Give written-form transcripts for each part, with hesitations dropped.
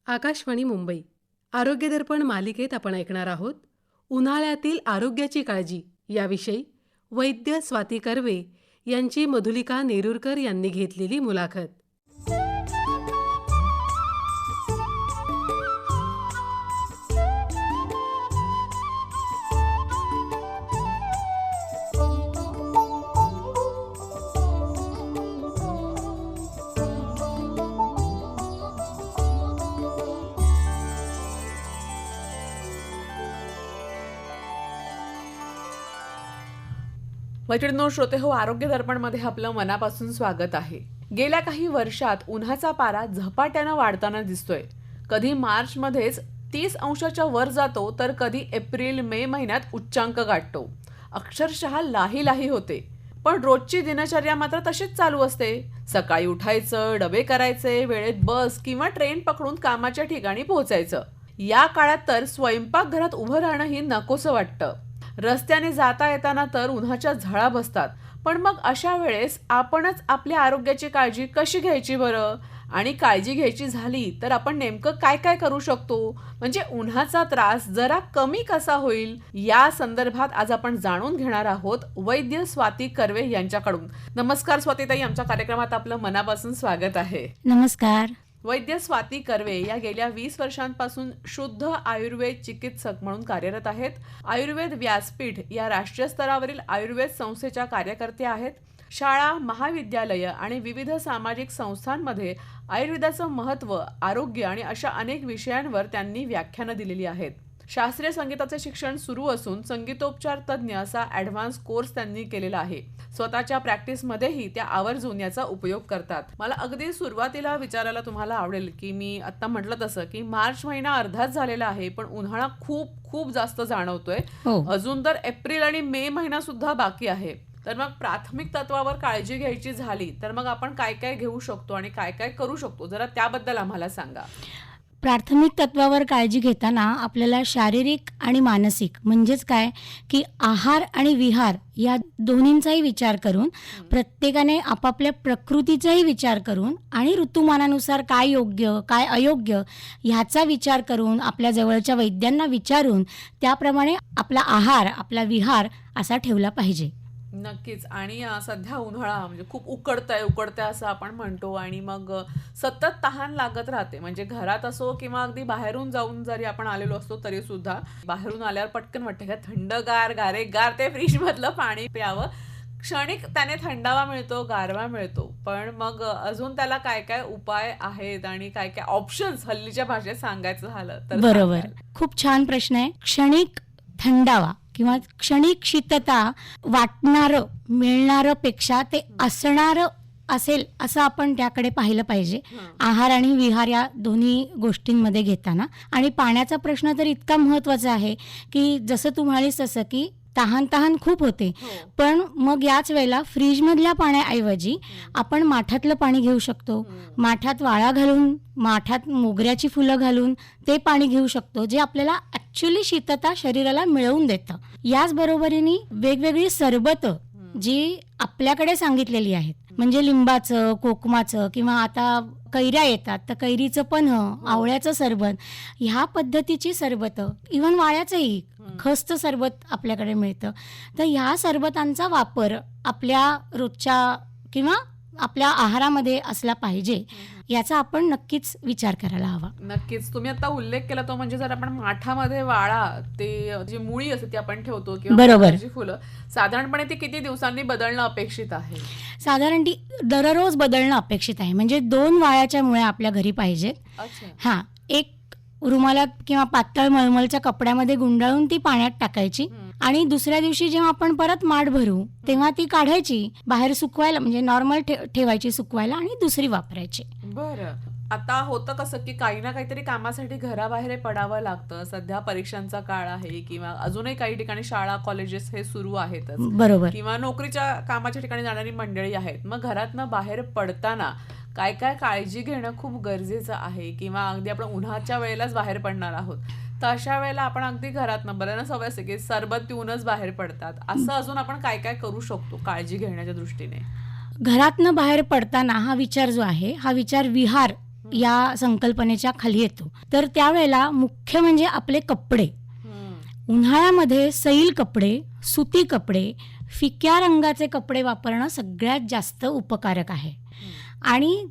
आकाशवाणी मुंबई आरोग्य दर्पण मालिकेत आपण ऐकणार आहोत उन्हाळ्यातील आरोग्याची काळजी याविषयी वैद्य स्वाती कर्वे यांची मधुलिका नेरुरकर यांनी घेतलेली मुलाखत. मैत्रिणींनो, श्रोते हो, आरोग्य दर्पणमध्ये आपलं मनापासून स्वागत आहे. गेल्या काही वर्षात उन्हाचा पारा झपाट्यानं वाढताना दिसतोय. कधी मार्चमध्येच 30 अंशाच्या वर जातो तर कधी एप्रिल मे महिन्यात उच्चांक गाठतो. अक्षरशः लाही लाही होते. पण रोजची दिनचर्या मात्र तशीच चालू असते. सकाळी उठायचं, डबे करायचे, वेळेत बस किंवा ट्रेन पकडून कामाच्या ठिकाणी पोहोचायचं. या काळात तर स्वयंपाकघरात उभं राहणंही नकोसं वाटतं. रस्त्याने जाता येताना तर उन्हाच्या झळा बसतात. पण मग अशा वेळेस आपणच आपल्या आरोग्याची काळजी कशी घ्यायची बरं? आणि काळजी घ्यायची झाली तर आपण नेमकं काय काय करू शकतो? म्हणजे उन्हाचा त्रास जरा कमी कसा होईल, या संदर्भात आज आपण जाणून घेणार आहोत वैद्य स्वाती कर्वे यांच्याकडून. नमस्कार स्वातीताई, आमच्या कार्यक्रमात आपलं मनापासून स्वागत आहे. नमस्कार. वैद्य स्वाती कर्वे या गेल्या 20 वर्षांपासून शुद्ध आयुर्वेद चिकित्सक म्हणून कार्यरत आहेत. आयुर्वेद व्यासपीठ या राष्ट्रीय स्तरावरील आयुर्वेद संस्थेच्या कार्यकर्त्या आहेत. शाळा, महाविद्यालय आणि विविध सामाजिक संस्थांमध्ये आयुर्वेदाचं महत्त्व, आरोग्य आणि अशा अनेक विषयांवर त्यांनी व्याख्यानं दिलेली आहेत. शास्त्रीय संगीताचे शिक्षण सुरू असून संगीतोपचार तज्ज्ञ असा ॲडव्हान्स कोर्स त्यांनी केलेला आहे. स्वतःच्या प्रॅक्टिसमध्येही त्या आवर्जून याचा उपयोग करतात. मला अगदी सुरुवातीला विचारायला तुम्हाला आवडेल की मी आता म्हटलं तसं की मार्च महिना अर्धाच झालेला आहे, पण उन्हाळा खूप खूप जास्त जाणवतोय. अजून तर एप्रिल आणि मे महिना सुद्धा बाकी आहे. तर मग प्राथमिक तत्वावर काळजी घ्यायची झाली तर मग आपण काय काय घेऊ शकतो आणि काय काय करू शकतो, जरा त्याबद्दल आम्हाला सांगा. प्राथमिक तत्वावर काळजी घेताना आपल्याला शारीरिक आणि मानसिक म्हणजेच काय की आहार आणि विहार या दोन्हींचाही विचार करून, प्रत्येकाने आपापल्या प्रकृतीचाही विचार करून आणि ऋतुमानानुसार काय योग्य काय अयोग्य ह्याचा विचार करून, आपल्या जवळच्या वैद्यांना विचारून त्याप्रमाणे आपला आहार, आपला विहार असा ठेवला पाहिजे. नक्कीच. आणि सध्या उन्हाळा म्हणजे खूप उकडतंय असं आपण म्हणतो आणि मग सतत तहान लागत राहते. म्हणजे घरात असो किंवा अगदी बाहेरून जाऊन जरी आपण आलेलो असतो तरी सुद्धा बाहेरून आल्यावर पटकन वाटतं का थंडगार गारेगार ते फ्रीज मधलं पाणी प्यावं. क्षणिक त्याने थंडावा मिळतो, गारवा मिळतो. पण मग अजून त्याला काय काय उपाय आहेत आणि काय काय ऑप्शन्स हल्लीच्या भाषेत सांगायचं झालं तर? बरोबर, खूप छान प्रश्न आहे. क्षणिक थंडावा किंवा क्षणिक शीतता वाटणारं मिळणारं पेक्षा ते असणारं असेल असं आपण त्याकडे पाहिलं पाहिजे, आहार आणि विहार या दोन्ही गोष्टींमध्ये घेताना. आणि पाण्याचा प्रश्न तर इतका महत्त्वाचा आहे की जसं तू म्हणालीस तसं की तहान खूप होते. पण मग याच वेळेला फ्रीजमधल्या पाण्याऐवजी आपण माठातलं पाणी घेऊ शकतो. माठात वाळा घालून, माठात मोगऱ्याची फुलं घालून ते पाणी घेऊ शकतो, जे आपल्याला ॲक्च्युली शीतता शरीराला मिळवून देतं. याच बरोबरीने वेगवेगळी सरबतं जी आपल्याकडे सांगितलेली आहेत, म्हणजे लिंबाचं, कोकमाचं किंवा आता कैऱ्या येतात तर कैरीचं पन्ह, आवळ्याचं सरबत, ह्या पद्धतीची सरबतं, इव्हन वाळ्याचंही खसचं सरबत आपल्याकडे मिळतं. तर ह्या सरबतांचा वापर आपल्या रोजच्या किंवा आपल्या आहारामध्ये असला पाहिजे, याचा आपण नक्कीच विचार करायला हवा. नक्कीच. तुम्ही आता उल्लेख केला तो म्हणजे जर आपण माठामध्ये वाळा, ते जी मुळी असते ती आपण ठेवतो किंवा फुलं, साधारणपणे ती किती दिवसांनी बदलणं अपेक्षित आहे? साधारण ती दररोज बदलणं अपेक्षित आहे. म्हणजे 2 वाळ्याच्या मुळ्या आपल्या घरी पाहिजेत. हां, एक रुमालात किंवा पातळ मळमळच्या कपड्यामध्ये गुंडाळून ती पाण्यात टाकायची आणि दुसऱ्या दिवशी जेव्हा आपण परत माठ भरू तेव्हा ती काढायची, बाहेर सुकवायला, म्हणजे नॉर्मल ठेवायची सुकवायला आणि दुसरी वापरायची. बरं. आता होतं कसं की काही ना काहीतरी कामासाठी घराबाहेर पडावं लागतं. सध्या परीक्षांचा काळ आहे किंवा अजूनही काही ठिकाणी शाळा, कॉलेजेस हे सुरू आहेतच. बरोबर. किंवा नोकरीच्या कामाच्या ठिकाणी जाणारी मंडळी आहेत. मग घरातनं बाहेर पडताना काय काय काळजी घेणं खूप गरजेचं आहे? किंवा अगदी आपण उन्हाच्या वेळेलाच बाहेर पडणार आहोत तर अशा वेळेला आपण अगदी घरातनं, बऱ्याचना सवय असते की सरबत पिऊनच बाहेर पडतात, असं अजून आपण काय काय करू शकतो काळजी घेण्याच्या दृष्टीने? घरातनं बाहेर पडताना हा विचार जो आहे, हा विचार विहार या संकल्पनेच्या खाली येतो. तर त्यावेळेला मुख्य म्हणजे आपले कपडे. उन्हाळ्यामध्ये सैल कपडे, सुती कपडे, फिक्या रंगाचे कपडे वापरणं सगळ्यात जास्त उपकारक आहे. आणि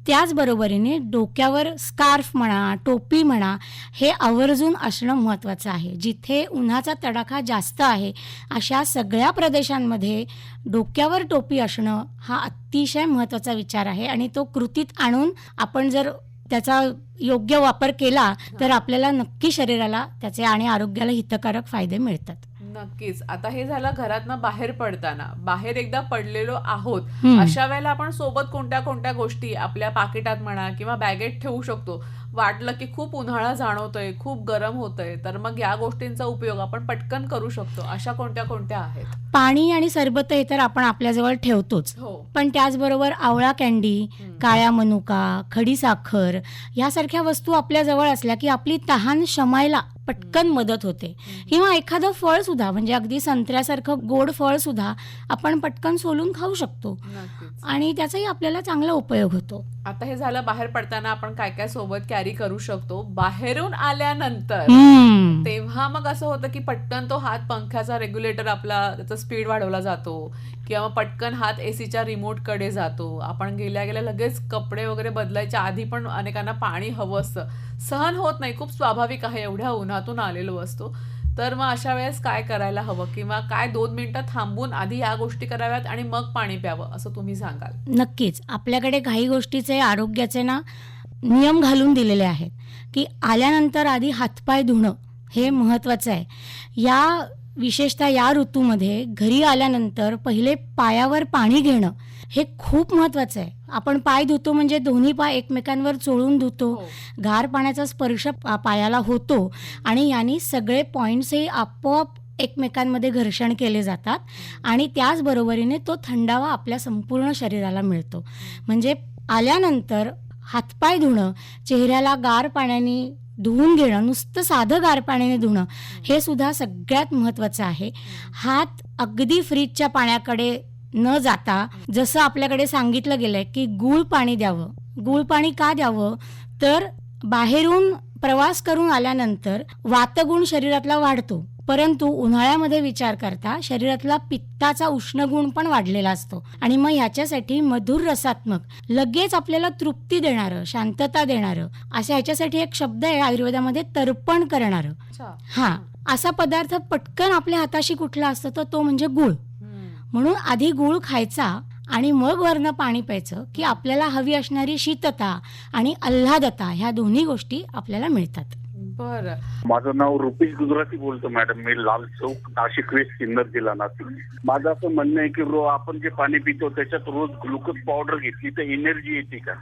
त्याचबरोबरीने डोक्यावर स्कार्फ म्हणा, टोपी म्हणा, हे आवर्जून असणं महत्त्वाचं आहे. जिथे उन्हाचा तडाखा जास्त आहे अशा सगळ्या प्रदेशांमध्ये डोक्यावर टोपी असणं हा अतिशय महत्त्वाचा विचार आहे. आणि तो कृतीत आणून आपण जर त्याचा योग्य वापर केला तर आपल्याला नक्की शरीराला त्याचे आणि आरोग्याला हितकारक फायदे मिळतात. नक्कीच. आता हे झालं घरातनं बाहेर पडताना. बाहेर एकदा पडलेलो आहोत, अशा वेळेला आपण सोबत कोणत्या कोणत्या गोष्टी आपल्या पाकिटात म्हणा किंवा बॅगेत ठेवू शकतो? वाटलं की खूप उन्हाळा जाणवतोय, खूप गरम होतंय, तर मग या गोष्टींचा उपयोग आपण पटकन करू शकतो. अशा कोणत्या कोणत्या आहेत? पाणी आणि सरबत हे तर आपण आपल्याजवळ ठेवतोच, हो. पण त्याचबरोबर आवळा कँडी, काळ्या मनुका, खडीसाखर यासारख्या वस्तू आपल्याजवळ असल्या की आपली तहान शमायला पटकन मदत होते. किंवा एखादं फळ सुद्धा, म्हणजे अगदी संत्र्यासारखं गोड फळ सुद्धा आपण पटकन सोलून खाऊ शकतो नक्कीच. आणि त्याचाही आपल्याला चांगला उपयोग होतो. आता हे झालं बाहेर पडताना आपण काय काय सोबत कॅरी करू शकतो. बाहेरून आल्यानंतर तेव्हा मग असं होतं की पटकन तो हात पंख्याचा रेग्युलेटर आपला त्याचा स्पीड वाढवला जातो किंवा मग पटकन हात एसीच्या रिमोटकडे जातो. आपण गेल्या गेल्या लगेच कपडे वगैरे बदलायच्या आधी पण अनेकांना पाणी हवं असतं. सहन होत नाही, खूप स्वाभाविक आहे, एवढ्या उन्हातून आलेलो असतो. तर मग अशा वेळेस काय करायला हवं किंवा काय 2 मिनिटं थांबून आधी या गोष्टी कराव्यात आणि मग पाणी प्यावं असं तुम्ही सांगाल? नक्कीच. आपल्याकडे काही गोष्टीचे आरोग्याचे नियम घालून दिलेले आहेत की आल्यानंतर आधी हातपाय धुणं हे महत्त्वाचं आहे. विशेषतः या ऋतूमध्ये घरी आल्यानंतर पहिले पायावर पाणी घेणं हे खूप महत्त्वाचं आहे. आपण पाय धुतो म्हणजे दोन्ही पाय एकमेकांवर चोळून धुतो, गार पाण्याचा स्पर्श पायाला होतो आणि यांनी सगळे पॉईंट्सही आपोआप एकमेकांमध्ये घर्षण केले जातात आणि त्याचबरोबरीने तो थंडावा आपल्या संपूर्ण शरीराला मिळतो. म्हणजे आल्यानंतर हातपाय धुणं, चेहऱ्याला गार पाण्याने धुवून घेणं, नुसतं साधं गार पाण्याने धुणं हे सुद्धा सगळ्यात महत्त्वाचं आहे. हात अगदी फ्रीजच्या पाण्याकडे न जाता जसं आपल्याकडे सांगितलं गेलंय की गूळ पाणी द्यावं. गूळ पाणी का द्यावं तर बाहेरून प्रवास करून आल्यानंतर वातगुण शरीरातला वाढतो, परंतु उन्हाळ्यामध्ये विचार करता शरीरातला पित्ताचा उष्णगुण पण वाढलेला असतो आणि मग ह्याच्यासाठी मधुर रसात्मक, लगेच आपल्याला तृप्ती देणारं, शांतता देणारं असं ह्याच्यासाठी एक शब्द आहे आयुर्वेदामध्ये, तर्पण करणारं. हा असा पदार्थ पटकन आपल्या हाताशी कुठला असतो तर तो म्हणजे गूळ. म्हणून आधी गूळ खायचा आणि मग वरनं पाणी प्यायचं की आपल्याला हवी असणारी शीतता आणि आल्हादता ह्या दोन्ही गोष्टी आपल्याला मिळतात. बरं. माझं नाव रुपेश गुजराती बोलतो मॅडम. मी लाल चौक, नाशिक वेस्ट, सिन्नर जिल्हा नाशिक. माझं असं म्हणणं आहे की आपण जे पाणी पितो त्याच्यात रोज ग्लुकोज पावडर घेतली तर एनर्जी येते का?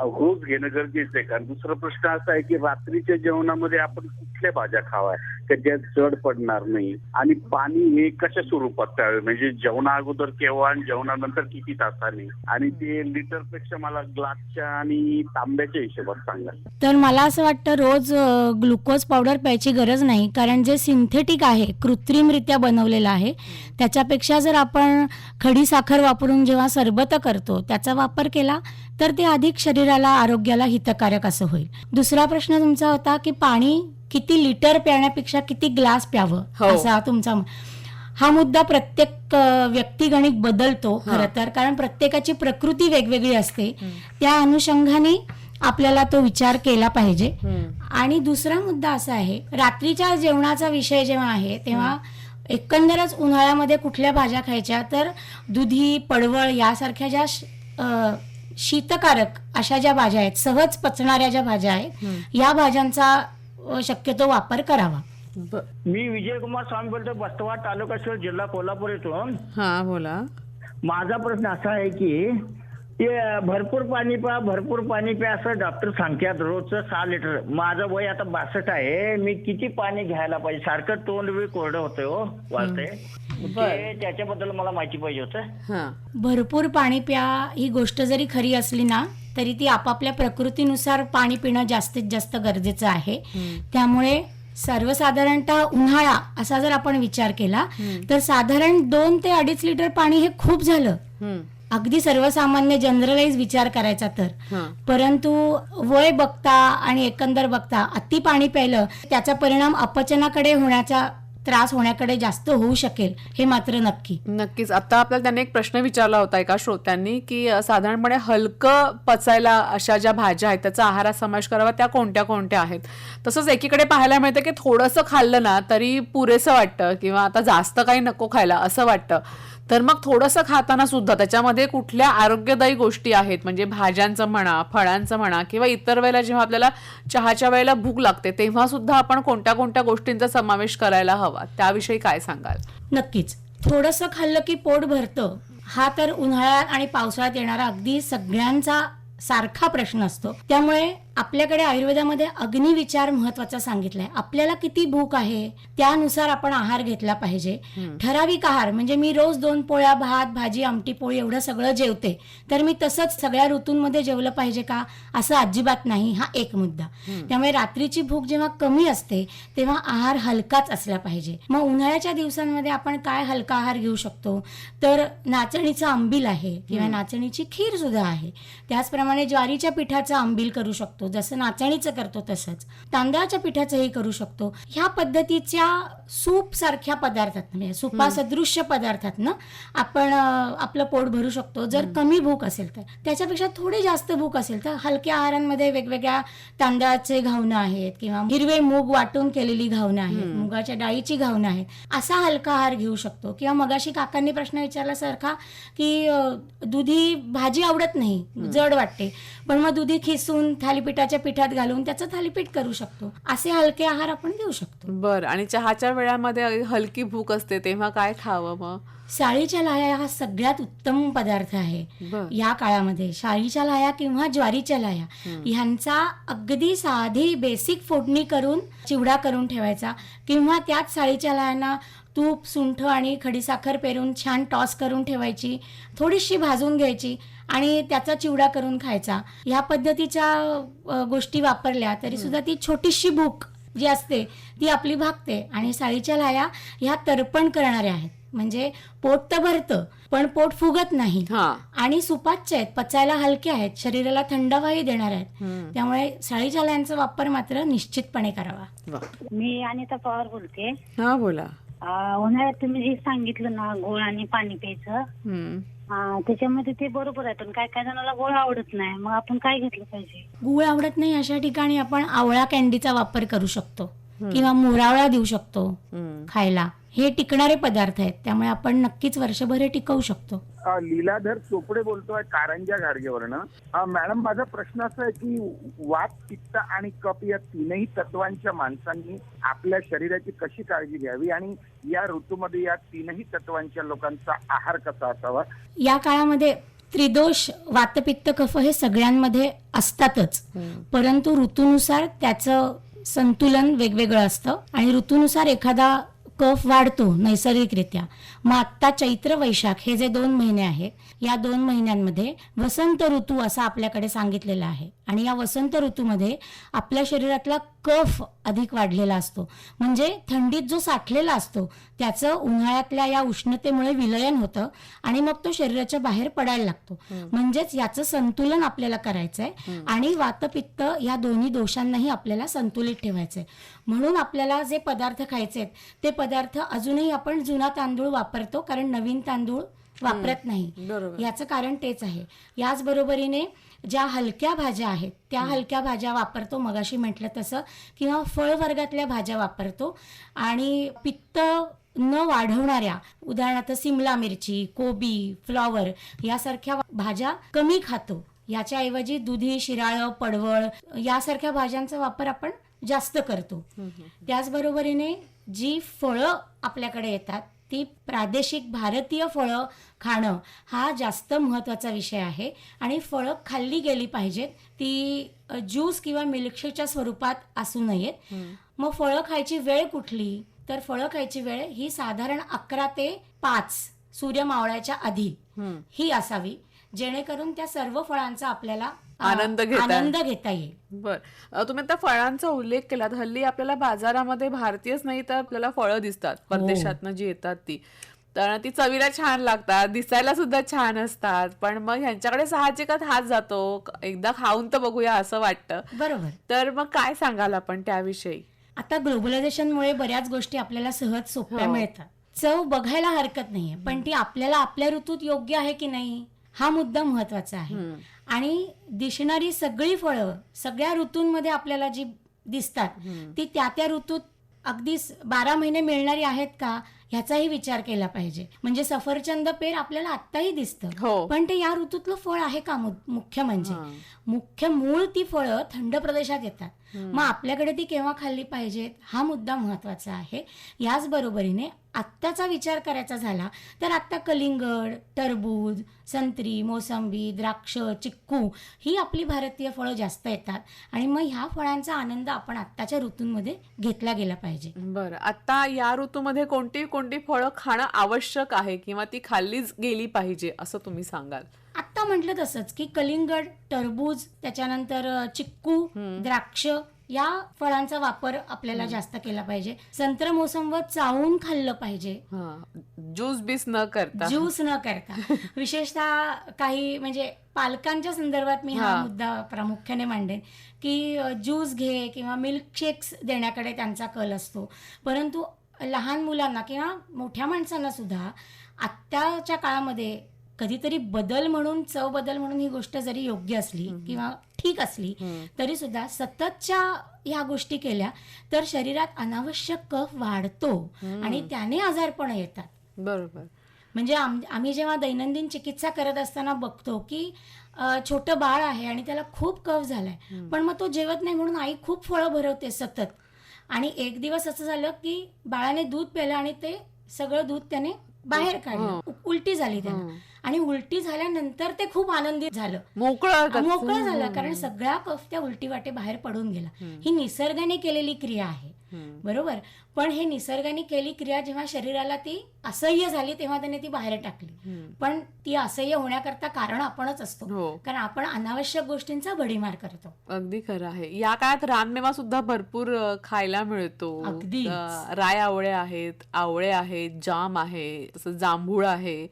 रोज घेणं गरजेचं आहे का? दुसरा प्रश्न असा आहे की रात्रीच्या जेवणामध्ये आपण कुठल्या भाज्या खावाय की ज्या जड पडणार नाही आणि पाणी हे कशा स्वरूपात प्यावे, म्हणजे जेवणा अगोदर केव्हा आणि जेवणानंतर किती तासाने, आणि ते लिटर पेक्षा मला ग्लासच्या आणि तांब्याच्या हिशोबात सांगा. तर मला असं वाटतं रोज ग्लुकोज पावडर प्यायची गरज नाही, कारण जे सिंथेटिक आहे, कृत्रिमरित्या बनवलेलं आहे, त्याच्यापेक्षा जर आपण खडीसाखर वापरून जेव्हा सरबत करतो त्याचा वापर केला तर ते अधिक शरीराला, आरोग्याला हितकारक असं होईल. दुसरा प्रश्न तुमचा होता की पाणी किती लिटर प्याण्यापेक्षा किती ग्लास प्यावं, असा तुमचा. हा मुद्दा प्रत्येक व्यक्तिगणिक बदलतो खरं तर, कारण प्रत्येकाची प्रकृती वेगवेगळी असते. त्या अनुषंगाने आपल्याला तो विचार केला पाहिजे. आणि दुसरा मुद्दा असा आहे, रात्रीच्या जेवणाचा विषय जेव्हा आहे तेव्हा एकंदरच उन्हाळ्यामध्ये कुठल्या भाज्या खायच्या तर दुधी, पडवळ यासारख्या ज्या शीतकारक अशा ज्या भाज्या आहेत, सहज पचणाऱ्या ज्या भाज्या आहेत, या भाज्यांचा शक्यतो वापर करावा. मी विजयकुमार स्वामी बोलतो, बस्तवाड तालुका शिरोळ, जिल्हा कोल्हापूर येथून. हा बोला. माझा प्रश्न असा आहे की ते भरपूर पाणी प्या असं डॉक्टर सांगतात, रोजचं 6 लिटर. माझं वय आता 62 आहे, मी किती पाणी घ्यायला पाहिजे? सारखं तोंड बी कोरडं होतंय, वाळतंय. त्याच्याबद्दल मला माहिती पाहिजे होतं. भरपूर पाणी प्या ही गोष्ट जरी खरी असली ना तरी ती आपापल्या प्रकृतीनुसार पाणी पिणं जास्तीत जास्त गरजेचं आहे. त्यामुळे सर्वसाधारणतः उन्हाळा असा जर आपण विचार केला तर साधारण 2 ते 2.5 लिटर पाणी हे खूप झालं. अगदी सर्वसामान्य जनरलाइज विचार करायचा तर. हं. परंतु वय बघता आणि एकंदर बघता अति पाणी प्यायलं त्याचा परिणाम अपचनाकडे होण्याचा त्रास होण्याकडे जास्त होऊ शकेल हे मात्र नक्की. नक्कीच. आता आपल्याला त्यांनी एक प्रश्न विचारला होता एका श्रोत्यांनी की साधारणपणे हलकं पचायला अशा ज्या भाज्या आहेत त्याचा आहारात समावेश करावा त्या कोणत्या कोणत्या आहेत. तसंच एकीकडे पाहायला मिळतं की थोडंसं खाल्लं ना तरी पुरेसं वाटतं किंवा आता जास्त काही नको खायला असं वाटतं. तर मग थोडंसं खाताना सुद्धा त्याच्यामध्ये कुठल्या आरोग्यदायी गोष्टी आहेत, म्हणजे भाज्यांचं म्हणा, फळांचं म्हणा, किंवा इतर वेळेला जेव्हा आपल्याला चहाच्या वेळेला भूक लागते तेव्हा सुद्धा आपण कोणत्या कोणत्या गोष्टींचा समावेश करायला हवा, त्याविषयी काय सांगाल? नक्कीच. थोडंसं खाल्लं की पोट भरतं हा तर उन्हाळ्यात आणि पावसाळ्यात येणारा अगदी सगळ्यांचा सारखा प्रश्न असतो. त्यामुळे आपल्याकडे आयुर्वेदामध्ये अग्निविचार महत्वाचा सांगितलाय. आपल्याला किती भूक आहे त्यानुसार आपण आहार घेतला पाहिजे. ठराविक आहार म्हणजे मी रोज 2 पोळ्या भात भाजी आमटी पोळी एवढं सगळं जेवते तर मी तसंच सगळ्या ऋतूंमध्ये जेवलं पाहिजे का, असं अजिबात नाही. हा एक मुद्दा. त्यामुळे रात्रीची भूक जेव्हा कमी असते तेव्हा आहार हलकाच असला पाहिजे. मग उन्हाळ्याच्या दिवसांमध्ये आपण काय हलका आहार घेऊ शकतो तर नाचणीचं आंबील आहे किंवा नाचणीची खीर सुद्धा आहे. त्याचप्रमाणे ज्वारीच्या पिठाचं आंबील करू शकतो, जसं नाचणीचं करतो तसंच. तांदळाच्या पिठाचंही करू शकतो. ह्या पद्धतीच्या सूप सारख्या पदार्थात म्हणजे सुपासदृश्य पदार्थात ना आपण आपलं पोट भरू शकतो. जर कमी भूक असेल तर. त्याच्यापेक्षा थोडी जास्त भूक असेल तर हलक्या आहारांमध्ये वेगवेगळ्या तांदळाचे घावणं आहेत किंवा हिरवे मूग वाटून केलेली घावणं आहेत, मुगाच्या डाळीची घावणं आहेत, असा हलका आहार घेऊ शकतो. किंवा मगाशी काकांनी प्रश्न विचारल्यासारखा की दुधी भाजी आवडत नाही, जड वाटते, पण मग दुधी खिसून थालीपीठाच्या पिठात घालून त्याचं थालीपीठ करू शकतो. असे हलके आहार आपण घेऊ शकतो. बरं. आणि चहाच्या वेळामध्ये हलकी भूक असते तेव्हा काय खावं मग? साळीच्या लाह्या हा सगळ्यात उत्तम पदार्थ आहे. बरं. या काळामध्ये साळीच्या लाह्या किंवा ज्वारीच्या लाह्या ह्यांचा अगदी साधी बेसिक फोडणी करून चिवडा करून ठेवायचा किंवा त्याच साळीच्या लाह्यांना तूप सुंठ आणि खडीसाखर पेरून छान टॉस करून ठेवायची, थोडीशी भाजून घ्यायची आणि त्याचा चिवडा करून खायचा. ह्या पद्धतीच्या गोष्टी वापरल्या तरी सुद्धा ती छोटीशी भूक जी असते ती आपली भागते. आणि साळीच्या लाह्या ह्या तर्पण करणाऱ्या आहेत, म्हणजे पोट तर भरतं पण पोट फुगत नाही आणि सुपाच्य आहेत, पचायला हलके आहेत, शरीराला थंडावाही देणार आहेत. त्यामुळे साळीच्या लाह्यांचा वापर मात्र निश्चितपणे करावा. मी अनिता पवार बोलते. हा, बोला. उन्हाळ्यात तुम्ही जे सांगितलं ना गोळ आणि पाणी प्यायचं, त्याच्यामध्ये ते बरोबर आहे, पण काय काय जणांना गोळ आवडत नाही, मग आपण काय घेतलं पाहिजे? गुळ आवडत नाही अशा ठिकाणी आपण आवळा कॅन्डीचा वापर करू शकतो किंवा मोरावळा देऊ शकतो खायला. हे टिकणारे पदार्थ आहेत त्यामुळे आपण नक्कीच वर्षभर हे टिकवू शकतो. लीलाधर चोपडे बोलतोय कारंजा घाडगेवरनं. मॅडम, माझा प्रश्न असा आहे की वात पित्त आणि कफ या तीनही तत्वांच्या माणसांनी आपल्या शरीराची कशी काळजी घ्यावी आणि या ऋतूमध्ये या तीनही तत्वांच्या लोकांचा आहार कसा असावा? या काळामध्ये त्रिदोष वातपित्त कफ हे सगळ्यांमध्ये असतातच, परंतु ऋतूनुसार त्याचं संतुलन वेगवेगळं असतं आणि ऋतूनुसार एखादा कफ वाढतो नैसर्गिकरित्या. मग आत्ता चैत्र वैशाख हे जे 2 महिने आहेत, या 2 महिन्यांमध्ये वसंत ऋतू असा आपल्याकडे सांगितलेला आहे आणि या वसंत ऋतूमध्ये आपल्या शरीरातला कफ अधिक वाढलेला असतो, म्हणजे थंडीत जो साठलेला असतो त्याचं उन्हाळ्यातल्या या उष्णतेमुळे विलयन होतं आणि मग तो शरीराच्या बाहेर पडायला लागतो. म्हणजेच याचं संतुलन आपल्याला करायचंय आणि वातपित्त या दोन्ही दोषांनाही आपल्याला संतुलित ठेवायचंय. म्हणून आपल्याला जे पदार्थ खायचे ते पदार्थ अजूनही आपण जुना तांदूळ वापरतो, कारण नवीन तांदूळ वापरत नाही. याचं कारण तेच आहे. याच बरोबरीने ज्या हलक्या भाज्या आहेत त्या हलक्या भाज्या वापरतो, मगाशी म्हटलं तसं, किंवा फळ वर्गातल्या भाज्या वापरतो आणि पित्त न वाढवणाऱ्या उदाहरणार्थ सिमला मिरची, कोबी, फ्लॉवर यासारख्या भाज्या कमी खातो. याच्याऐवजी दुधी, शिराळं, पडवळ यासारख्या भाज्यांचा वापर आपण जास्त करतो. त्याचबरोबरीने जी फळं आपल्याकडे येतात ती प्रादेशिक भारतीय फळं खाणं हा जास्त महत्त्वाचा विषय आहे आणि फळं खाल्ली गेली पाहिजेत. ती ज्यूस किंवा मिल्कशेकच्या स्वरूपात असू नयेत. मग फळं खायची वेळ कुठली तर फळं खायची वेळ ही साधारण 11 ते 5 सूर्य मावळाच्या आधी ही असावी, जेणेकरून त्या सर्व फळांचा आपल्याला आनंद घेता येईल. बरं. तुम्ही आता फळांचा उल्लेख केला. हल्ली आपल्याला बाजारामध्ये भारतीयच नाही तर आपल्याला फळं दिसतात परदेशातनं जी येतात ती. तर ती चवीला छान लागतात, दिसायला सुद्धा छान असतात, पण मग ह्यांच्याकडे साहजिकच हात जातो, एकदा खाऊन तर बघूया असं वाटतं. बरोबर. तर मग काय सांगाल आपण त्याविषयी? आता ग्लोबलायझेशनमुळे बऱ्याच गोष्टी आपल्याला सहज सोप्या हो. मिळतात. चव बघायला हरकत नाहीये, पण ती आपल्याला आपल्या ऋतूत योग्य आहे की नाही हा मुद्दा महत्वाचा आहे. आणि दिसणारी सगळी फळं सगळ्या ऋतूंमध्ये आपल्याला जी दिसतात ती त्या त्या ऋतूत अगदी 12 महिने मिळणारी आहेत का ह्याचाही विचार केला पाहिजे. म्हणजे सफरचंद पेर आपल्याला आत्ताही दिसतं, हो. पण ते या ऋतूतलं फळ आहे का? मुख्य म्हणजे मुख्य मूळ ती फळं थंड प्रदेशात येतात. मग आपल्याकडे ती केव्हा खाल्ली पाहिजेत हा मुद्दा महत्वाचा आहे. याच बरोबरीने आत्ताचा विचार करायचा झाला तर आत्ता कलिंगड, टरबूज, संत्री, मोसंबी, द्राक्ष, चिक्कू ही आपली भारतीय फळं जास्त येतात आणि मग ह्या फळांचा आनंद आपण आत्ताच्या ऋतूंमध्ये घेतला गेला पाहिजे. बरं, आता या ऋतूमध्ये कोणती कोणती फळं खाणं आवश्यक आहे किंवा ती खाल्लीच गेली पाहिजे असं तुम्ही सांगाल? आत्ता म्हटलं तसंच की कलिंगड, टरबूज, त्याच्यानंतर चिक्कू, द्राक्ष या फळांचा वापर आपल्याला जास्त केला पाहिजे. संत्र, मोसंबी चावून खाल्लं पाहिजे, ज्यूस बीस न करता. ज्यूस न करता. विशेषतः काही म्हणजे पालकांच्या संदर्भात मी हा मुद्दा प्रामुख्याने मांडेन की ज्यूस घे किंवा मिल्क शेक्स देण्याकडे त्यांचा कल असतो, परंतु लहान मुलांना किंवा मोठ्या माणसांना सुद्धा आत्ताच्या काळामध्ये कधीतरी बदल म्हणून, चव बदल म्हणून ही गोष्ट जरी योग्य असली किंवा ठीक असली तरी सुद्धा सततच्या ह्या गोष्टी केल्या तर शरीरात अनावश्यक कफ वाढतो आणि त्याने आजारपण येतात. बरोबर. म्हणजे आम्ही जेव्हा दैनंदिन चिकित्सा करत असताना बघतो की छोटं बाळ आहे आणि त्याला खूप कफ झालाय, पण मग तो जेवत नाही म्हणून आई खूप फळं भरवते सतत. आणि एक दिवस असं झालं की बाळाने दूध प्यायलं आणि ते सगळं दूध त्याने बाहेर काढलं, उलटी झाली त्याला. आणि उलटी झाल्यानंतर ते खूप आनंदित झालं, मोकळं झालं, कारण सगळा कफ त्या उलटी वाटे बाहेर पडून गेला. ही निसर्गाने केलेली क्रिया आहे, बरोबर. पण हे निसर्गाने केली क्रिया जेव्हा शरीराला ती असह्य झाली तेव्हा त्याने ती बाहेर टाकली. पण ती असह्य होण्याकरता कारण आपणच असतो, कारण आपण अनावश्यक गोष्टींचा भडीमार करतो. अगदी खरं आहे. या काळात रानमेवा सुद्धा भरपूर खायला मिळतो. अगदीच. राय आवळे आहेत, जाम आहे, तसं जांभूळ आहे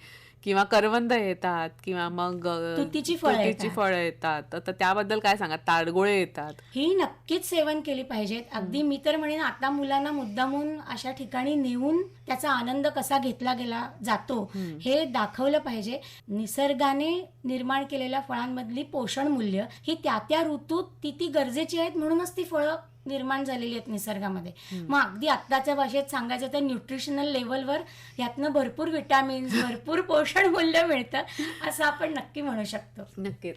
किंवा करवंद येतात किंवा मग तुतीची फळं येतात. तर त्याबद्दल काय सांगा? ताडगोळे येतात. ही नक्कीच सेवन केली पाहिजेत. अगदी मी तर म्हणेन आता मुलांना मुद्दामून अशा ठिकाणी नेऊन त्याचा आनंद कसा घेतला गेला जातो हे दाखवलं पाहिजे. निसर्गाने निर्माण केलेल्या फळांमधली पोषण मूल्य ही त्या त्या ऋतूत ती गरजेची आहेत, म्हणूनच ती फळं निर्माण झालेली आहेत निसर्गामध्ये. मग अगदी आत्ताच्या भाषेत सांगायचं तर न्यूट्रिशनल लेवलवर यातनं भरपूर विटामिन्स, भरपूर पोषण मूल्य मिळतं असं आपण नक्की म्हणू शकतो. नक्कीच.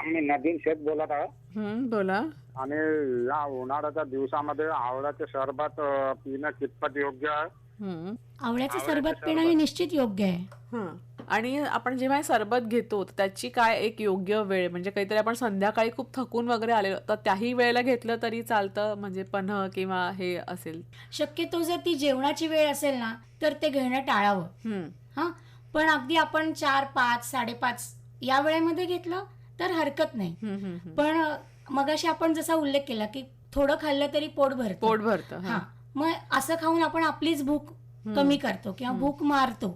मी नदीन शेठ बोलत आहे. बोला. आणि या उन्हाळ्याच्या दिवसामध्ये आवळ्याचे सरबत पिणं कितपत योग्य आहे? आवळ्याचं सरबत पिणं हे निश्चित योग्य आहे. आणि आपण जेव्हा हे सरबत घेतो त्याची काय एक योग्य वेळ, म्हणजे काहीतरी आपण संध्याकाळी खूप थकून वगैरे आलेलो तर त्याही वेळेला घेतलं तरी चालतं, म्हणजे पन्ह किंवा हे असेल? शक्यतो जर ती जेवणाची वेळ असेल ना तर ते घेणं टाळावं. पण अगदी आपण 4, 5, 5:30 या वेळेमध्ये घेतलं तर हरकत नाही. पण मगाशी आपण जसा उल्लेख केला की थोडं खाल्लं तरी पोट भरतं. मग असं खाऊन आपण आपलीच भूक कमी करतो किंवा भूक मारतो.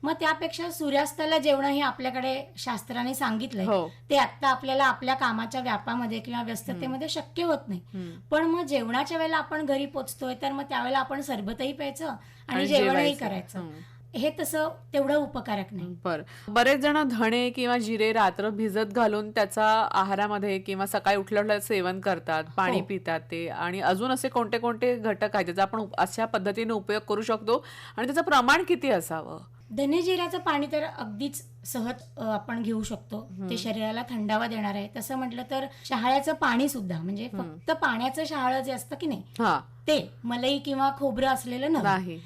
मग त्यापेक्षा सूर्यास्ताला जेवण हे आपल्याकडे शास्त्राने सांगितलंय, ते आता आपल्याला आपल्या कामाच्या व्यापामध्ये किंवा व्यस्ततेमध्ये शक्य होत नाही. पण मग जेवणाच्या वेळेला आपण घरी पोचतोय तर मग त्यावेळेला आपण सरबतही प्यायचं आणि जेवणही करायचं. हे तसं तेवढं उपकारक नाही. बरेच जण धणे किंवा जिरे रात्र भिजत घालून त्याचा आहारामध्ये किंवा सकाळी उठल्या सेवन करतात, पाणी पितात ते. आणि अजून असे कोणते कोणते घटक आहेत ज्याचा आपण अशा पद्धतीने उपयोग करू शकतो आणि त्याचं प्रमाण किती असावं? धने जिऱ्याचं पाणी तर अगदीच सहज आपण घेऊ शकतो, ते शरीराला थंडावा देणार आहे. तसं म्हटलं तर शहाळ्याचं पाणी सुद्धा, म्हणजे फक्त पाण्याचं शहाळं जे असतं की नाही ते मलई किंवा खोबरं असलेलं नाही.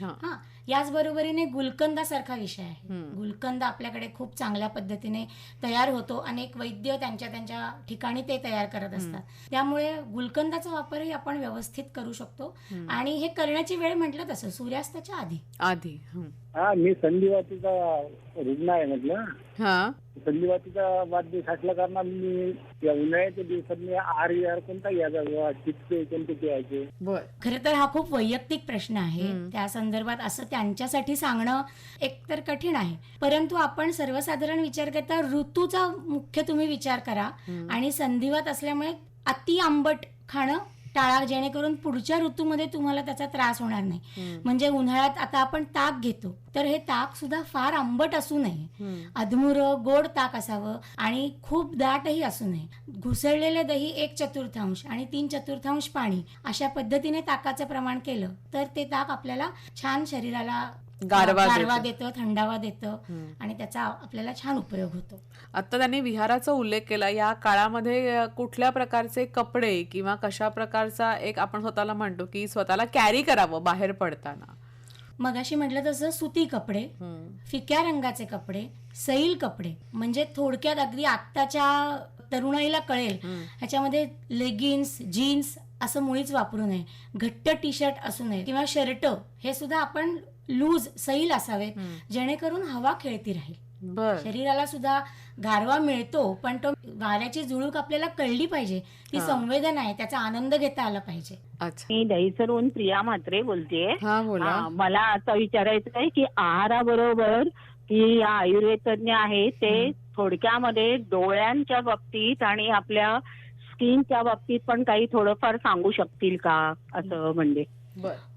याच बरोबरीने गुलकंदासारखा विषय आहे. गुलकंद आपल्याकडे खूप चांगल्या पद्धतीने तयार होतो. अनेक वैद्य त्यांच्या ठिकाणी ते तयार करत असतात. त्यामुळे गुलकंदाचा वापरही आपण व्यवस्थित करू शकतो. आणि हे करण्याची वेळ म्हटलं तसं सूर्यास्ताच्या आधी. हा, मी संधिवातीचा रुग्ण आहे म्हटलं. हा. संधिवातीचा वाढदिवस असल्या कारणात मी या उन्हाळ्याच्या दिवसात मी आर कोणता घ्यायचा, चिप्सचे कोणते प्यायचे? बर. खरं तर हा खूप वैयक्तिक प्रश्न आहे. त्या संदर्भात असं त्यांच्यासाठी सांगणं एकतर कठीण आहे, परंतु आपण सर्वसाधारण विचार करता ऋतूचा मुख्य तुम्ही विचार करा आणि संधिवात असल्यामुळे अति आंबट खाणं टाळा, जेणेकरून पुढच्या ऋतूमध्ये तुम्हाला त्याचा त्रास होणार नाही. म्हणजे उन्हाळ्यात आता आपण ताक घेतो, तर हे ताक सुद्धा फार आंबट असू नये, अधमुरं गोड ताक असावं आणि खूप दाटही असू नये. घुसळलेले दही 1/4 आणि 3/4 पाणी अशा पद्धतीने ताकाचं प्रमाण केलं तर ते ताक आपल्याला छान शरीराला गारवा देतं, थंडावा देतं आणि त्याचा आपल्याला छान उपयोग होतो. आता त्यांनी विहाराचा उल्लेख केला. या काळामध्ये कुठल्या प्रकारचे कपडे किंवा कशा प्रकारचा एक आपण स्वतःला म्हणतो की स्वतःला कॅरी करावं बाहेर पडताना? मगाशी म्हटलं तसं सुती कपडे, फिक्या रंगाचे कपडे, सैल कपडे, म्हणजे थोडक्यात अगदी आत्ताच्या तरुणाईला कळेल ह्याच्यामध्ये लेगिन्स, जीन्स असं मुळीच वापरू नये. घट्ट टी शर्ट असू नये किंवा शर्ट हे सुद्धा आपण लूज सैल असावे, जेणेकरून हवा खेळती राहील. शरीराला सुद्धा गारवा मिळतो, पण तो गाऱ्याची झुळूक आपल्याला कळली पाहिजे, ती संवेदना आहे, त्याचा आनंद घेता आला पाहिजे. मी दहीसरहून प्रिया म्हात्रे बोलतेय. हा, बोला. मला असं विचारायचं आहे की आहाराबरोबर की आयुर्वेद तज्ञ आहे ते थोडक्यामध्ये डोळ्यांच्या बाबतीत आणि आपल्या स्किनच्या बाबतीत पण काही थोडंफार सांगू शकतील का, असं म्हणजे?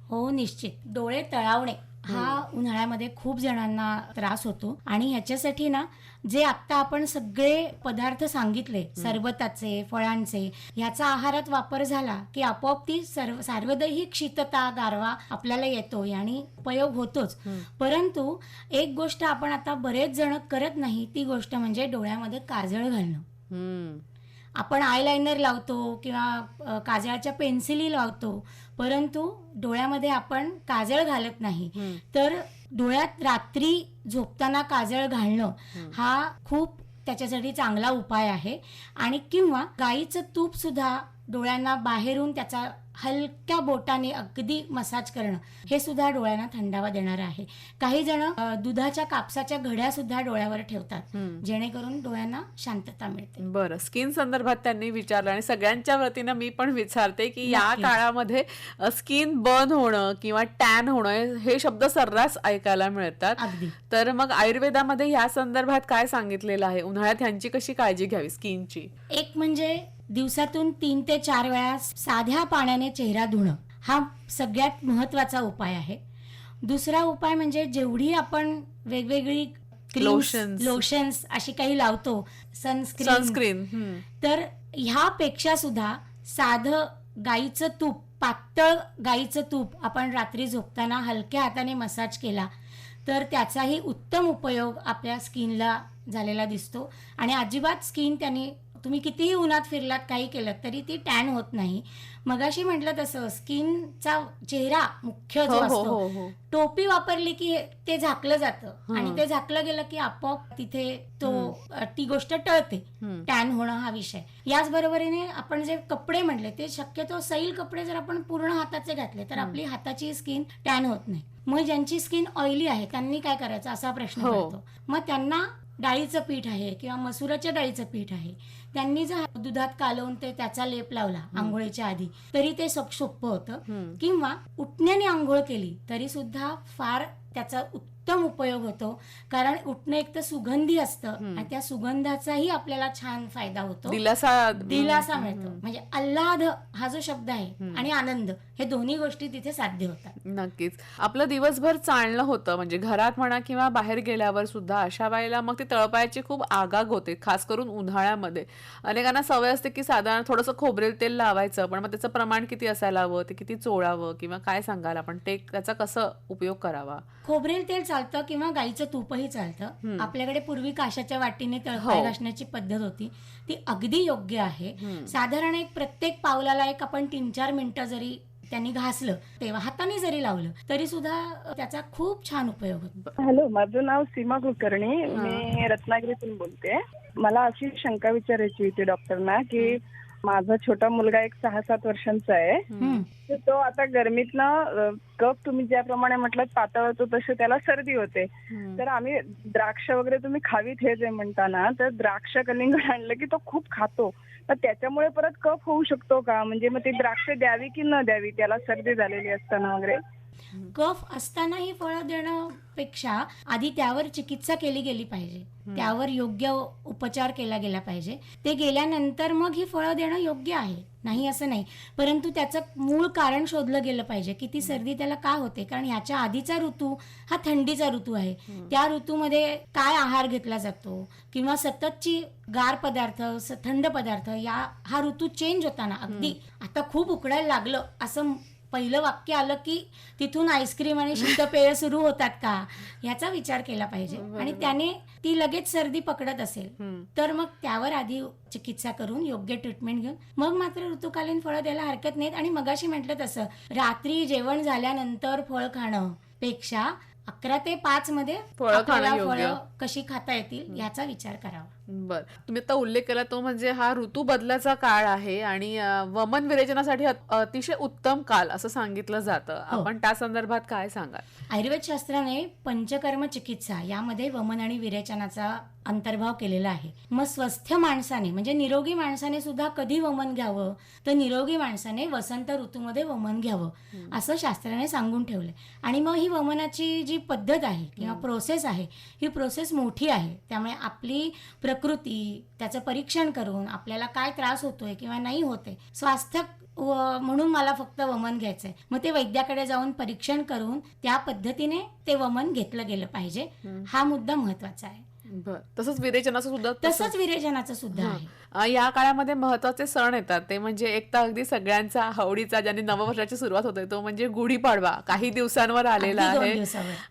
हो, निश्चित. डोळे तळावणे हा उन्हाळ्यामध्ये खूप जणांना त्रास होतो आणि ह्याच्यासाठी ना जे आता आपण सगळे पदार्थ सांगितले, सरबताचे, फळांचे, ह्याचा आहारात वापर झाला की आपोआप ती सार्वदैहिक शीतता, गारवा आपल्याला येतो आणि उपयोग होतोच. परंतु एक गोष्ट आपण आता बरेच जण करत नाही, ती गोष्ट म्हणजे डोळ्यामध्ये काजळ घालणं. आपण आयलाइनर लावतो किंवा काजळाच्या पेन्सिली लावतो, परंतु डोळ्यामध्ये आपण काजळ घालत नाही. तर डोळ्यात रात्री झोपताना काजळ घालणं हा खूप त्याच्यासाठी चांगला उपाय आहे. आणि किंवा गाईचं तूप सुद्धा डोळ्यांना बाहेरून त्याचा हलक्या बोटाने अगदी मसाज करणं हे सुद्धा डोळ्यांना थंडावा देणार आहे. काही जण दुधाच्या कापसाच्या घड्या सुद्धा डोळ्यावर ठेवतात, जेणेकरून डोळ्यांना शांतता मिळते. बरं, स्किन संदर्भात त्यांनी विचारलं आणि सगळ्यांच्या वतीनं मी पण विचारते की या काळामध्ये स्किन बर्न होणं किंवा टॅन होणं हे शब्द सर्रास ऐकायला मिळतात. अगदी. तर मग आयुर्वेदामध्ये या संदर्भात काय सांगितलेलं आहे? उन्हाळ्यात ह्यांची कशी काळजी घ्यावी स्किनची? एक म्हणजे दिवसातून 3 ते 4 वेळा साध्या पाण्याने चेहरा धुणं हा सगळ्यात महत्वाचा उपाय आहे. दुसरा उपाय म्हणजे जेवढी आपण वेगवेगळी लोशन्स अशी काही लावतो, सनस्क्रीन, तर ह्यापेक्षा सुद्धा साधं गाईचं तूप, पातळ गाईचं तूप आपण रात्री झोपताना हलक्या हाताने मसाज केला तर त्याचाही उत्तम उपयोग आपल्या स्किनला झालेला दिसतो आणि अजिबात स्किन त्याने तुम्ही कितीही उन्हात फिरलात, काही केलं तरी ती टॅन होत नाही. मगाशी म्हटलं तसं स्किनचा चेहरा मुख्य जो असतो, टोपी वापरली की ते झाकलं जातं आणि ते झाकलं गेलं की आपोआप तिथे ती गोष्ट टळते, टॅन होणं हा विषय. याच बरोबरीने आपण जे कपडे म्हटले ते शक्यतो सैल कपडे जर आपण पूर्ण हाताचे घातले तर आपली हाताची स्किन टॅन होत नाही. मग ज्यांची स्किन ऑइली आहे त्यांनी काय करायचं असा प्रश्न पडतो. मग त्यांना डाळीचं पीठ आहे किंवा मसुराच्या डाळीचं पीठ आहे, त्यांनी जर दुधात कालवून ते त्याचा लेप लावला आंघोळीच्या आधी तरी ते सोपं होतं. किंवा उठण्याने आंघोळ केली तरी सुद्धा फार त्याचा उत्तम उपयोग होतो, कारण उठणं एक तर सुगंधी असतं आणि त्या सुगंधाचाही आपल्याला छान फायदा होतो, दिलासा मिळतो. म्हणजे आल्हाद हा जो शब्द आहे आणि आनंद हे दोन्ही गोष्टी तिथे साध्य होतात. नक्कीच. आपलं दिवसभर चालणं होतं म्हणजे घरात म्हणा किंवा बाहेर गेल्यावर सुद्धा, अशा वेळेला मग ती तळपायाची खूप आगाग होते, खास करून उन्हाळ्यामध्ये. अनेकांना सवय असते की साधारण थोडंसं खोबरेल तेल लावायचं, पण मग त्याचं प्रमाण किती असायला हवं, ते किती चोळावं किंवा काय सांगाल आपण, ते त्याचा कसं उपयोग करावा? खोबरेल तेल चालतं किंवा गाईचं तूपही चालतं. आपल्याकडे पूर्वी काशाच्या वाटीने तळपाय घासण्याची पद्धत होती, ती अगदी योग्य आहे. साधारण एक प्रत्येक पावलाला एक आपण 3-4 मिनिटं जरी त्यांनी घासलं, तेव्हा हाताने जरी लावलं तरी सुद्धा त्याचा खूप छान उपयोग होतो. हॅलो, माझं नाव सीमा कुलकर्णी, मी रत्नागिरीतून बोलते. मला अशी शंका विचारायची होती डॉक्टरना की माझा छोटा मुलगा एक 6-7 वर्षांचा आहे. तर तो आता गरमीतनं कफ तुम्ही ज्याप्रमाणे म्हटलं पातळ होतो तसे त्याला सर्दी होते. तर आम्ही द्राक्ष वगैरे तुम्ही खावीत हे जे म्हणताना, तर द्राक्ष कलिंगड आणलं की तो खूप खातो. तर त्याच्यामुळे परत कफ होऊ शकतो का? म्हणजे मग ती द्राक्ष द्यावी की न द्यावी त्याला सर्दी झालेली असताना वगैरे? कफ असताना ही फळं देण्यापेक्षा आधी त्यावर चिकित्सा केली गेली पाहिजे, त्यावर योग्य उपचार केला गेला पाहिजे. ते गेल्यानंतर मग ही फळं देणं योग्य आहे, नाही असं नाही. परंतु त्याचं मूळ कारण शोधलं गेलं पाहिजे की ती सर्दी त्याला का होते. कारण ह्याच्या आधीचा ऋतू हा थंडीचा ऋतू आहे. त्या ऋतूमध्ये काय आहार घेतला जातो किंवा सततची गार पदार्थ, थंड पदार्थ, हा ऋतू चेंज होताना अगदी आता खूप उकडायला लागलं असं पहिलं वाक्य आलं की तिथून आईस्क्रीम आणि शीतपेय सुरू होतात का, याचा विचार केला पाहिजे. आणि त्याने ती लगेच सर्दी पकडत असेल तर मग त्यावर आधी चिकित्सा करून योग्य ट्रीटमेंट घेऊन मग मात्र ऋतुकालीन फळं द्यायला हरकत नाहीत. आणि मगाशी म्हटलं तसं रात्री जेवण झाल्यानंतर फळ खाणं पेक्षा 11 ते 5 मध्ये फळं कशी खाता येतील याचा विचार करावा. बर, तुम्ही आता उल्लेख केला तो म्हणजे हा ऋतू बदलाचा काळ आहे आणि वमन विरेचनासाठी अतिशय उत्तम काल असं सांगितलं जातं. आपण त्या संदर्भात काय सांगाल? आयुर्वेद शास्त्राने पंचकर्म चिकित्सा यामध्ये वमन आणि विरेचनाचा अंतर्भाव केलेला आहे. मग स्वस्थ माणसाने म्हणजे निरोगी माणसाने सुद्धा कधी वमन घ्यावं, तर निरोगी माणसाने वसंत ऋतूमध्ये वमन घ्यावं असं शास्त्राने सांगून ठेवलंय. आणि मग ही वमनाची जी पद्धत आहे किंवा प्रोसेस आहे ही प्रोसेस मोठी आहे. त्यामुळे आपली प्रकृती त्याचं परीक्षण करून आपल्याला काय त्रास होतोय किंवा नाही होते, स्वास्थ्य म्हणून मला फक्त वमन घ्यायचंय, मग ते वैद्याकडे जाऊन परीक्षण करून त्या पद्धतीने ते वमन घेतलं गेलं पाहिजे. हा मुद्दा महत्वाचा आहे. तसंच विरेचनाचं सुद्धा आहे. या काळामध्ये महत्वाचे सण येतात ते म्हणजे एक तर अगदी सगळ्यांचा आवडीचा ज्याने नववर्षाची सुरुवात होते तो म्हणजे गुढीपाडवा काही दिवसांवर आलेला आहे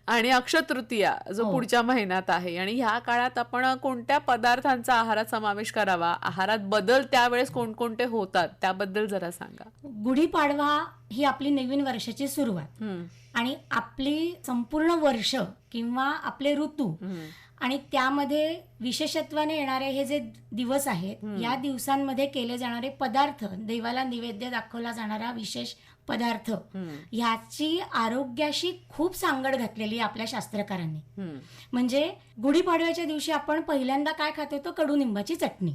आणि अक्षय तृतीया जो पुढच्या महिन्यात आहे. आणि ह्या काळात आपण कोणत्या पदार्थांचा आहारात समावेश करावा, आहारात बदल त्यावेळेस कोणकोणते होतात त्याबद्दल जरा सांगा. गुढीपाडवा ही आपली नवीन वर्षाची सुरुवात आणि आपली संपूर्ण वर्ष किंवा आपले ऋतू आणि त्यामध्ये विशेषत्वाने येणारे हे जे दिवस आहेत, या दिवसांमध्ये केले जाणारे पदार्थ, देवाला नैवेद्य दाखवला जाणारा विशेष पदार्थ, ह्याची आरोग्याशी खूप सांगड घातलेली आपल्या शास्त्रकारांनी. म्हणजे गुढीपाडव्याच्या दिवशी आपण पहिल्यांदा काय खातो तो कडुनिंबाची चटणी.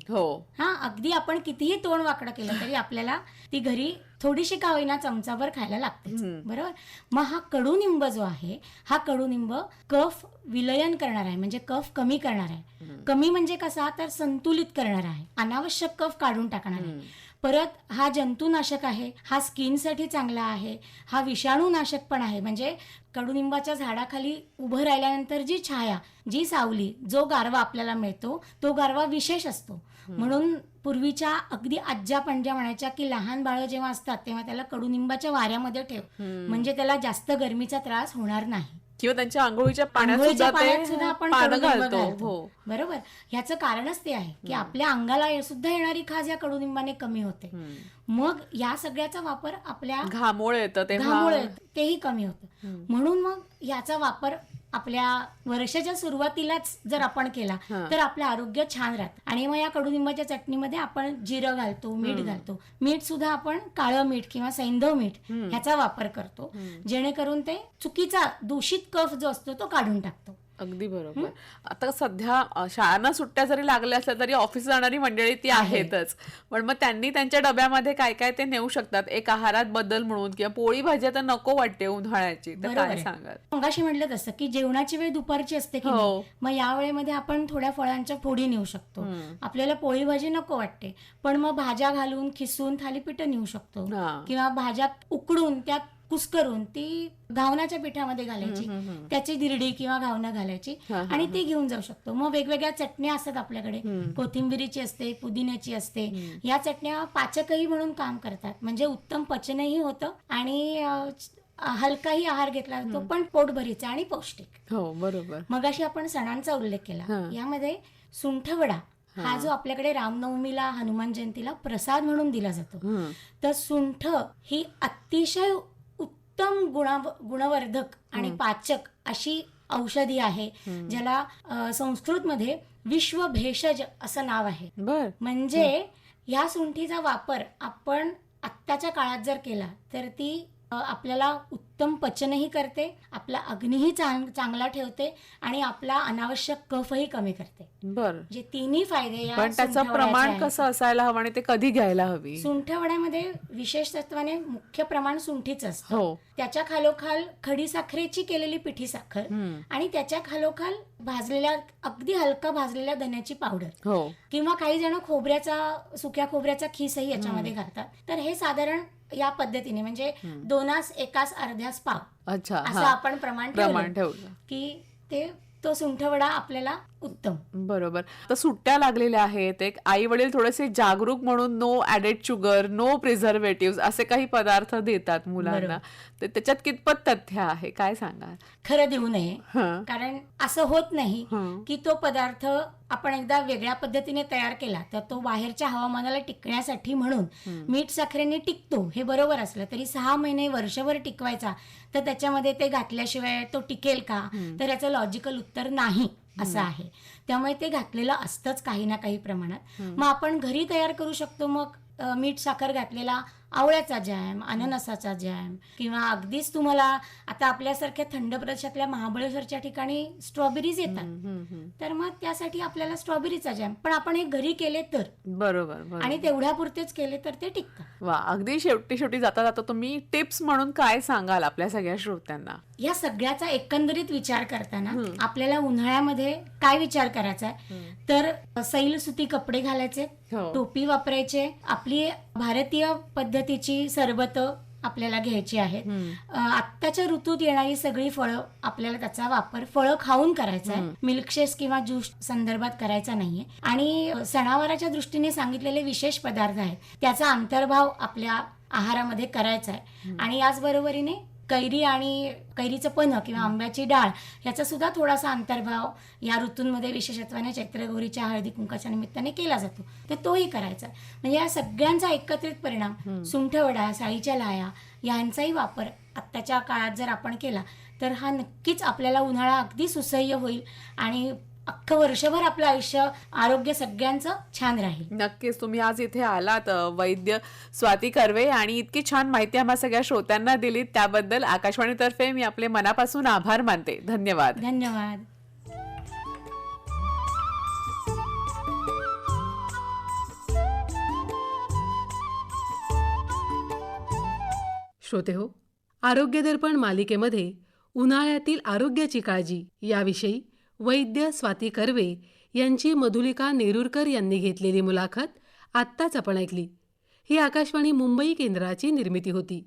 अगदी आपण कितीही तोंड वाकडं केलं तरी आपल्याला ती घरी थोडीशी का होईना चमचाभर खायला लागते, बरोबर. मग हा कडुनिंब जो आहे, हा कडुनिंब कफ विलयन करणार आहे, म्हणजे कफ कमी करणार आहे. कमी म्हणजे कसा, तर संतुलित करणार आहे, अनावश्यक कफ काढून टाकणार आहे. परत हा जंतुनाशक आहे, हा स्किनसाठी चांगला आहे, हा विषाणूनाशक पण आहे. म्हणजे कडुनिंबाच्या झाडाखाली उभं राहिल्यानंतर जी छाया, जी सावली, जो गारवा आपल्याला मिळतो तो गारवा विशेष असतो. म्हणून पूर्वीच्या अगदी आज्या पणज्या म्हणायच्या की लहान बाळं जेव्हा असतात तेव्हा त्याला कडुनिंबाच्या वाऱ्यामध्ये ठेव, म्हणजे त्याला जास्त गरमीचा त्रास होणार नाही. किंवा त्यांच्या आंघोळीच्या पाण्यात सुद्धा आपण घालतो, बरोबर. ह्याचं कारणच ते आहे की आपल्या अंगाला सुद्धा येणारी खाज या कडुनिंबाने कमी होते. मग या सगळ्याचा वापर आपल्या घामोळ येतं तेही कमी होतं. म्हणून मग याचा वापर आपल्या वर्षाच्या सुरुवातीलाच जर आपण केला तर आपलं आरोग्य छान राहतं. आणि मग या कडुनिंबाच्या चटणीमध्ये आपण जिरं घालतो, मीठ घालतो. मीठ सुद्धा आपण काळं मीठ किंवा सैंधव मीठ ह्याचा वापर करतो, जेणेकरून ते चुकीचा दूषित कफ जो असतो तो काढून टाकतो. अगदी बरोबर. आता सध्या शाळांना सुट्ट्या जरी लागल्या असल्या तरी ऑफिस जाणारी मंडळी ती आहेतच, पण मग त्यांनी त्यांच्या डब्यामध्ये काय काय ते नेऊ शकतात एक आहारात बदल म्हणून. किंवा पोळी भाजी आता नको वाटते उन्हाळ्याची, तर काय सांगाल? मगाशी म्हटलं तसं की जेवणाची वेळ दुपारची असते की मग या वेळेमध्ये आपण थोड्या फळांच्या फोडी नेऊ शकतो. आपल्याला पोळी भाजी नको वाटते पण मग भाज्या घालून खिसून थालीपीठ नेऊ शकतो, किंवा भाज्या उकडून त्यात कुस्करून ती घावनाच्या पिठामध्ये घालायची, त्याची दिरडी किंवा घावणं घालायची आणि ती घेऊन जाऊ शकतो. मग वेगवेगळ्या चटण्या असतात आपल्याकडे, कोथिंबिरीची असते, पुदिन्याची असते. या चटण्या पाचकही म्हणून काम करतात, म्हणजे उत्तम पचनही होतं आणि हलकाही आहार घेतला जातो पण पोटभरीचा आणि पौष्टिक. बरोबर. मगाशी आपण सणांचा उल्लेख केला, यामध्ये सुंठवडा हा जो आपल्याकडे रामनवमीला, हनुमान जयंतीला प्रसाद म्हणून दिला जातो, तर सुंठ ही अतिशय उत्तम गुणवर्धक आणि पाचक अशी औषधी आहे, ज्याला संस्कृतमध्ये विश्व भेषज असं नाव आहे. म्हणजे ह्या सुंठीचा वापर आपण आत्ताच्या काळात जर केला तर ती आपल्याला उत्तम पचनही करते, आपला अग्नीही चांगला ठेवते आणि आपला अनावश्यक कफही कमी करते. बर, जे तिन्ही फायदे या पण त्याचं सुंठवड्याचे प्रमाण आहेत. कसं असायला हवं आणि ते कधी घ्यायला हवी? सुंठवड्यामध्ये विशेष तत्वाने मुख्य प्रमाण सुंठीच असतं. हो. त्याच्या खालोखाल खडी साखरेची केलेली पिठी साखर आणि त्याच्या खालोखाल भाजलेल्या अगदी हलका भाजलेल्या धन्याची पावडर हो. किंवा काही जण सुक्या खोबऱ्याचा खीसही याच्यामध्ये घालतात. तर हे साधारण या पद्धतीने म्हणजे 2 एकास अर्ध्यास पाव अच्छा, असं हा. आपण प्रमाण ठेवलं. की तो सुंठवडा आपल्याला उत्तम. बरोबर. तर सुट्ट्या लागलेल्या आहेत, एक आई वडील थोडेसे जागरूक म्हणून no added sugar, no preservative असे काही पदार्थ देतात मुलांना, तर त्याच्यात कितपत तथ्य आहे, काय सांगा? खरं देऊ नये, हं. कारण असं होत नाही हं. की तो पदार्थ आपण एकदा वेगळ्या पद्धतीने तयार केला तर तो बाहेरच्या हवामानाला टिकण्यासाठी म्हणून मीठ साखरेने टिकतो हे बरोबर असलं तरी 6 महिने वर्षभर टिकवायचा तर त्याच्यामध्ये ते घातल्याशिवाय तो टिकेल का, तर याचं लॉजिकल उत्तर नाही असं आहे. त्यामुळे ते घातलेलं असतंच काही ना काही प्रमाणात. मग आपण घरी तयार करू शकतो. मग मीठ साखर घातलेला आवळ्याचा जॅम, अननसाचा जॅम किंवा अगदीच तुम्हाला आता आपल्यासारख्या थंड प्रदेशातल्या महाबळेश्वरच्या ठिकाणी स्ट्रॉबेरीज येतात तर मग त्यासाठी आपल्याला स्ट्रॉबेरीचा जॅम, पण आपण हे घरी केले तर बरोबर. आणि तेवढ्यापुरतेच केले तर ते टिकतात. वा, अगदी शेवटी जाता जाता तुम्ही टिप्स म्हणून काय सांगाल आपल्या सगळ्या श्रोत्यांना? या सगळ्याचा एकंदरीत विचार करताना आपल्याला उन्हाळ्यामध्ये काय विचार करायचा आहे तर सैल सुती कपडे घालायचे, टोपी वापरायचे, आपली भारतीय पद्धतीची सरबतं आपल्याला घ्यायची आहेत. आत्ताच्या ऋतूत येणारी सगळी फळं आपल्याला त्याचा वापर फळं खाऊन करायचा आहे, मिल्कशेक्स किंवा ज्यूस संदर्भात करायचा नाहीये. आणि सणावाराच्या दृष्टीने सांगितलेले विशेष पदार्थ आहेत त्याचा अंतर्भाव आपल्या आहारामध्ये करायचा आहे. आणि याचबरोबरीने कैरी आणि कैरीचं पन्ह किंवा आंब्याची डाळ याचा सुद्धा थोडासा अंतर्भाव या ऋतूंमध्ये विशेषत्वाने चैत्रगौरीच्या हळदी कुंकाच्या निमित्ताने केला जातो, तर तोही करायचा. म्हणजे या सगळ्यांचा एकत्रित परिणाम सुंठवडा, साळीच्या लाया यांचाही वापर आत्ताच्या काळात जर आपण केला तर हा नक्कीच आपल्याला उन्हाळा अगदी सुसह्य होईल आणि अख्खं वर्षभर आपलं आयुष्य आरोग्य सगळ्यांचं छान राहील. नक्कीच. तुम्ही आज इथे आलात वैद्य स्वाती कर्वे आणि इतकी छान माहिती आम्हा सगळ्या श्रोत्यांना दिलीत त्याबद्दल आकाशवाणीतर्फे मी आपले मनापासून आभार मानते. धन्यवाद. धन्यवाद. श्रोतेहो, आरोग्य दर्पण मालिकेमध्ये उन्हाळ्यातील आरोग्याची काळजी याविषयी वैद्य स्वाती कर्वे यांची मधुलिका नेरुरकर यांनी घेतलेली मुलाखत आत्ताच आपण ऐकली. ही आकाशवाणी मुंबई केंद्राची निर्मिती होती.